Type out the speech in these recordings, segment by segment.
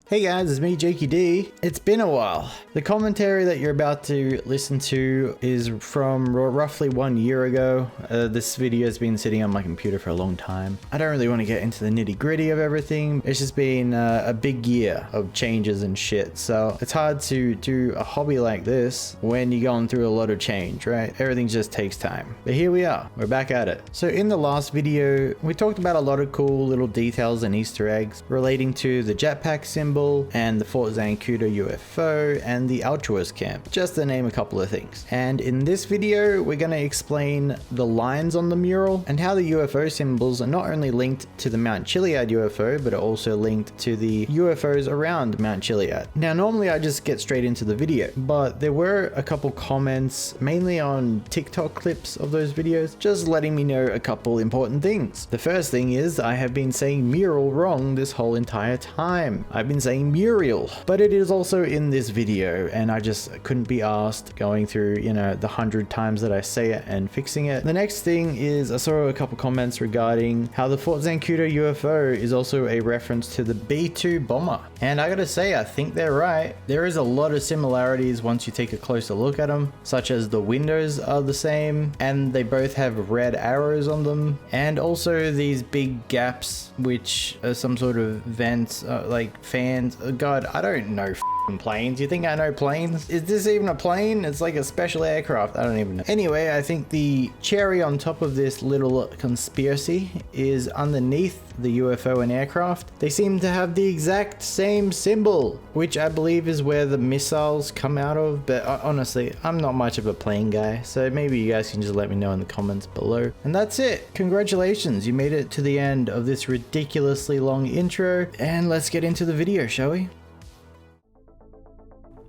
Hey guys, it's me, Jakey D. It's been a while. The commentary that you're about to listen to is from roughly 1 year ago. This video has been sitting on my computer for a long time. I don't really want to get into the nitty gritty of everything. It's just been a big year of changes and shit. So it's hard to do a hobby like this when you're going through a lot of change, right? Everything just takes time. But here we are, we're back at it. So in the last video, we talked about a lot of cool little details and Easter eggs relating to the jetpack symbol and the Fort Zancudo UFO and the altruist camp, just to name a couple of things. And in this video, we're going to explain the lines on the mural and how the UFO symbols are not only linked to the Mount Chiliad UFO, but are also linked to the UFOs around Mount Chiliad. Now, normally I just get straight into the video, but there were a couple comments, mainly on TikTok clips of those videos, just letting me know a couple important things. The first thing is I have been saying mural wrong this whole entire time. I've been saying Mural, but it is also in this video, and I just couldn't be asked going through, the 100 times that I say it and fixing it. The next thing is I saw a couple comments regarding how the Fort Zancudo UFO is also a reference to the B-2 bomber, and I gotta say, I think they're right. There is a lot of similarities once you take a closer look at them, such as the windows are the same, and they both have red arrows on them, and also these big gaps, which are some sort of vents, like fans. God, I don't know planes. You think I know planes? Is this even a plane? It's like a special aircraft. I don't even know. Anyway, I think the cherry on top of this little conspiracy is underneath the UFO and aircraft. They seem to have the exact same symbol, which I believe is where the missiles come out of. But honestly, I'm not much of a plane guy, so maybe you guys can just let me know in the comments below. And that's it. Congratulations, you made it to the end of this ridiculously long intro, and let's get into the video, shall we?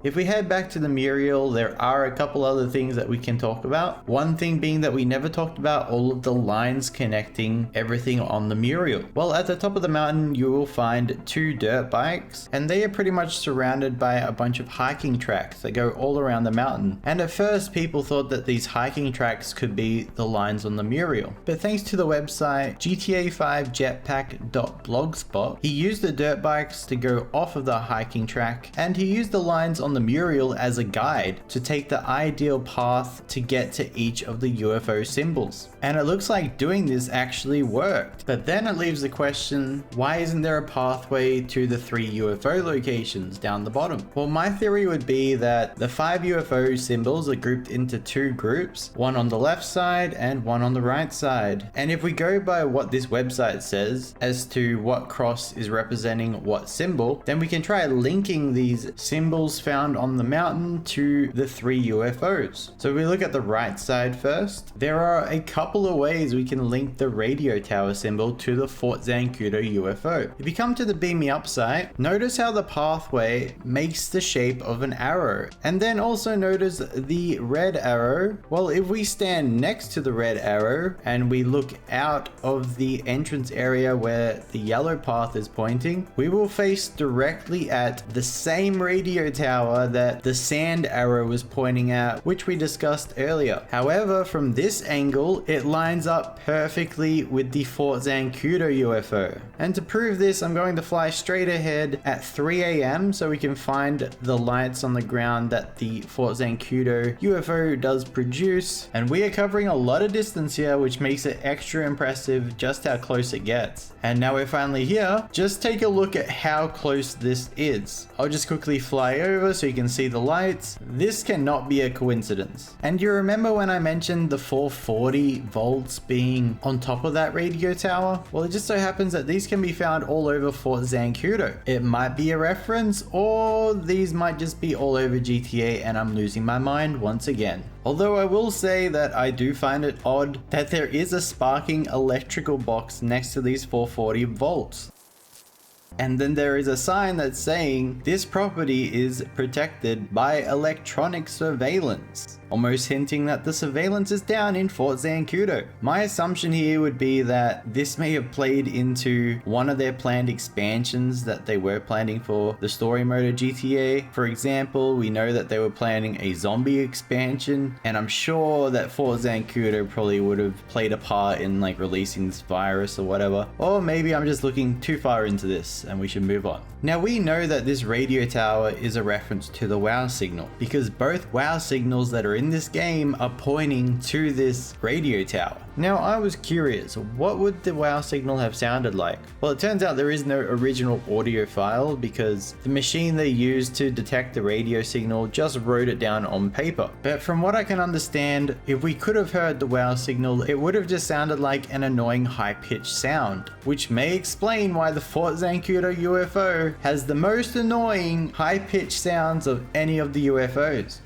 If we head back to the mural, there are a couple other things that we can talk about. One thing being that we never talked about all of the lines connecting everything on the mural. Well, at the top of the mountain, you will find 2 dirt bikes, and they are pretty much surrounded by a bunch of hiking tracks that go all around the mountain. And at first, people thought that these hiking tracks could be the lines on the mural. But thanks to the website GTA5jetpack.blogspot, he used the dirt bikes to go off of the hiking track, and he used the lines on the mural as a guide to take the ideal path to get to each of the UFO symbols. And it looks like doing this actually worked. But then it leaves the question, why isn't there a pathway to the 3 UFO locations down the bottom? Well, my theory would be that the 5 UFO symbols are grouped into 2 groups, one on the left side and one on the right side. And if we go by what this website says as to what cross is representing what symbol, then we can try linking these symbols found on the mountain to the 3 UFOs. So if we look at the right side first, there are a couple of ways we can link the radio tower symbol to the Fort Zancudo UFO. If you come to the Beam Me Up site, notice how the pathway makes the shape of an arrow. And then also notice the red arrow. Well, if we stand next to the red arrow and we look out of the entrance area where the yellow path is pointing, we will face directly at the same radio tower that the sand arrow was pointing at, which we discussed earlier. However, from this angle, it lines up perfectly with the Fort Zancudo UFO. And to prove this, I'm going to fly straight ahead at 3 AM so we can find the lights on the ground that the Fort Zancudo UFO does produce. And we are covering a lot of distance here, which makes it extra impressive just how close it gets. And now we're finally here. Just take a look at how close this is. I'll just quickly fly over so you can see the lights. This cannot be a coincidence. And you remember when I mentioned the 440 volts being on top of that radio tower? Well, it just so happens that these can be found all over Fort Zancudo. It might be a reference, or these might just be all over GTA and I'm losing my mind once again. Although I will say that I do find it odd that there is a sparking electrical box next to these 440 volts. And then there is a sign that's saying this property is protected by electronic surveillance. almost hinting that the surveillance is down in Fort Zancudo. My assumption here would be that this may have played into one of their planned expansions that they were planning for the story mode of GTA. For example, we know that they were planning a zombie expansion, and I'm sure that Fort Zancudo probably would have played a part in like releasing this virus or whatever. Or maybe I'm just looking too far into this and we should move on. Now we know that this radio tower is a reference to the WoW signal, because both WoW signals that are in this game are pointing to this radio tower. Now I was curious, what would the WoW signal have sounded like? Well, it turns out there is no original audio file because the machine they used to detect the radio signal just wrote it down on paper. But from what I can understand, if we could have heard the WoW signal, it would have just sounded like an annoying high-pitched sound, which may explain why the Fort Zancudo UFO has the most annoying high-pitched sounds of any of the UFOs.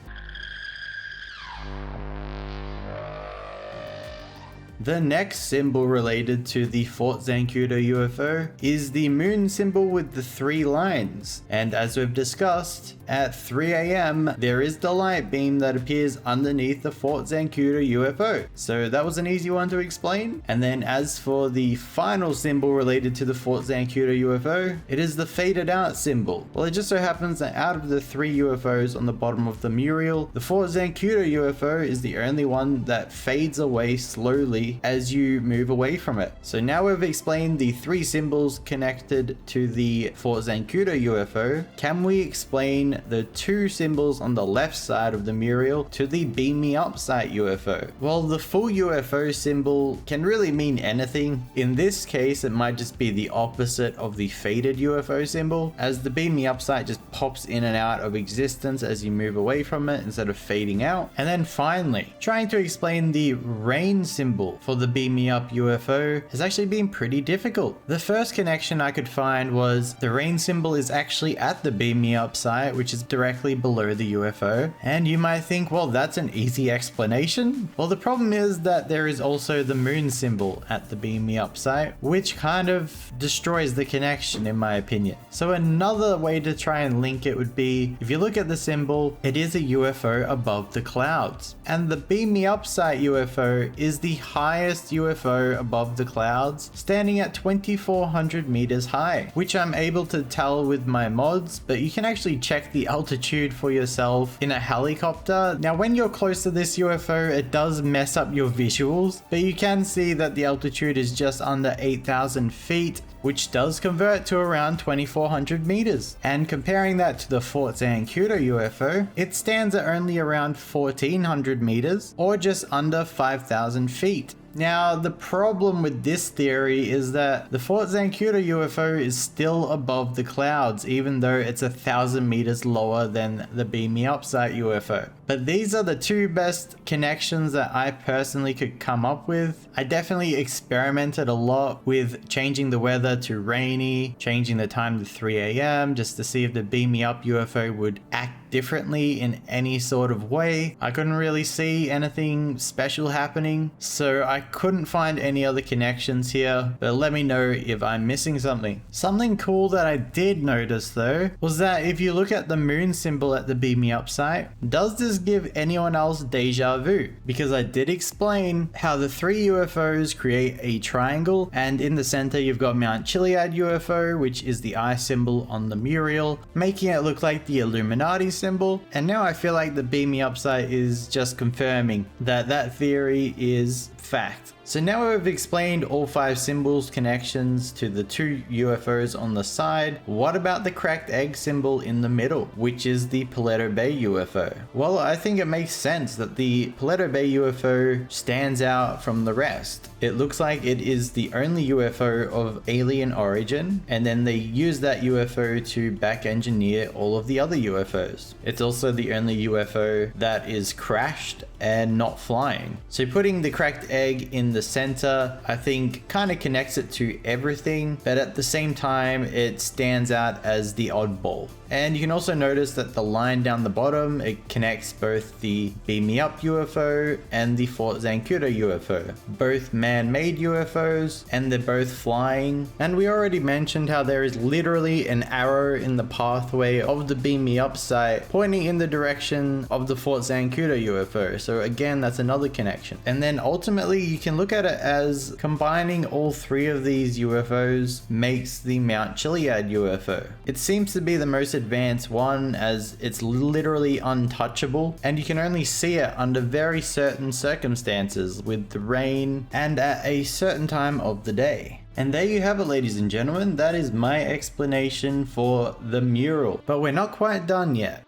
The next symbol related to the Fort Zancudo UFO is the moon symbol with the 3 lines. And as we've discussed, at 3 AM there is the light beam that appears underneath the Fort Zancudo UFO. So that was an easy one to explain. And then as for the final symbol related to the Fort Zancudo UFO, it is the faded out symbol. Well, it just so happens that out of the 3 UFOs on the bottom of the mural, the Fort Zancudo UFO is the only one that fades away slowly as you move away from it. So now we've explained the 3 symbols connected to the Fort Zancudo UFO. Can we explain the 2 symbols on the left side of the mural to the Beam Me Up site UFO? Well, the full UFO symbol can really mean anything. In this case, it might just be the opposite of the faded UFO symbol, as the Beam Me Up site just pops in and out of existence as you move away from it instead of fading out. And then finally, trying to explain the rain symbol for the Beam Me Up UFO has actually been pretty difficult. The first connection I could find was the rain symbol is actually at the Beam Me Up site, which is directly below the UFO. And you might think, well, that's an easy explanation. Well, the problem is that there is also the moon symbol at the Beam Me Up site, which kind of destroys the connection in my opinion. So another way to try and link it would be, if you look at the symbol, it is a UFO above the clouds. And the Beam Me Up site UFO is the highest UFO above the clouds, standing at 2,400 meters high, which I'm able to tell with my mods, but you can actually check the altitude for yourself in a helicopter. Now, when you're close to this UFO, it does mess up your visuals, but you can see that the altitude is just under 8,000 feet, which does convert to around 2,400 meters. And comparing that to the Fort Zancudo UFO, it stands at only around 1,400 meters, or just under 5,000 feet. Now, the problem with this theory is that the Fort Zancudo UFO is still above the clouds, even though it's 1,000 meters lower than the Beam Me Up site UFO. But these are the 2 best connections that I personally could come up with. I definitely experimented a lot with changing the weather to rainy, changing the time to 3 AM, just to see if the Beam Me Up UFO would act differently in any sort of way. I couldn't really see anything special happening, so I couldn't find any other connections here, but let me know if I'm missing something. Something cool that I did notice though was that if you look at the moon symbol at the Beam Me Up site, does this give anyone else deja vu? Because I did explain how the 3 UFOs create a triangle, and in the center you've got Mount Chiliad UFO, which is the eye symbol on the mural, making it look like the Illuminati symbol. And now I feel like the Beam Me Up site is just confirming that that theory is fact. So now we've explained all 5 symbols connections to the 2 UFOs on the side. What about the cracked egg symbol in the middle, which is the Paleto Bay UFO? Well, I think it makes sense that the Paleto Bay UFO stands out from the rest. It looks like it is the only UFO of alien origin, and then they use that UFO to back engineer all of the other UFOs. It's also the only UFO that is crashed and not flying. So putting the cracked egg in the center, I think kind of connects it to everything, but at the same time, it stands out as the oddball. And you can also notice that the line down the bottom, it connects both the Beam Me Up UFO and the Fort Zancudo UFO. Both man-made UFOs, and they're both flying. And we already mentioned how there is literally an arrow in the pathway of the Beam Me Up site pointing in the direction of the Fort Zancudo UFO. So again, that's another connection. And then ultimately, you can look at it as combining all three of these UFOs makes the Mount Chiliad UFO. It seems to be the most advanced one, as it's literally untouchable and you can only see it under very certain circumstances with the rain and at a certain time of the day. And there you have it, ladies and gentlemen. That is my explanation for the mural. But we're not quite done yet.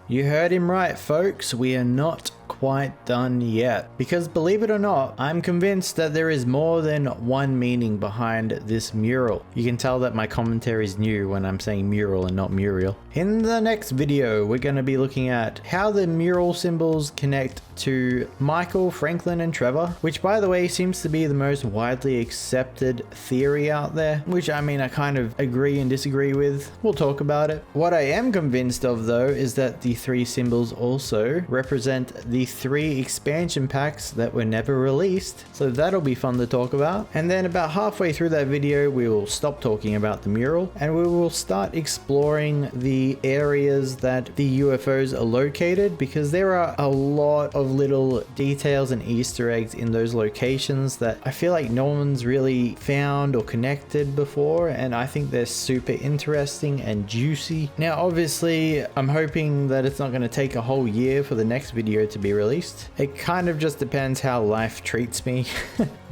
You heard him right, folks. We are not quite done yet, because believe it or not, I'm convinced that there is more than one meaning behind this mural. You can tell that my commentary is new when I'm saying mural and not Muriel. In the next video, we're going to be looking at how the mural symbols connect to Michael, Franklin, and Trevor, which by the way seems to be the most widely accepted theory out there, which I mean I kind of agree and disagree with. We'll talk about it. What I am convinced of though is that the three symbols also represent the three expansion packs that were never released, so that'll be fun to talk about. And then about halfway through that video, we will stop talking about the mural and we will start exploring the areas that the UFOs are located, because there are a lot of little details and Easter eggs in those locations that I feel like no one's really found or connected before, and I think they're super interesting and juicy. Now obviously I'm hoping that it's not going to take a whole year for the next video to be released. It kind of just depends how life treats me.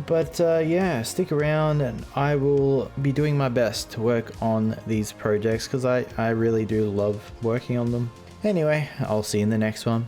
But yeah, stick around and I will be doing my best to work on these projects, because I really do love working on them. Anyway, I'll see you in the next one.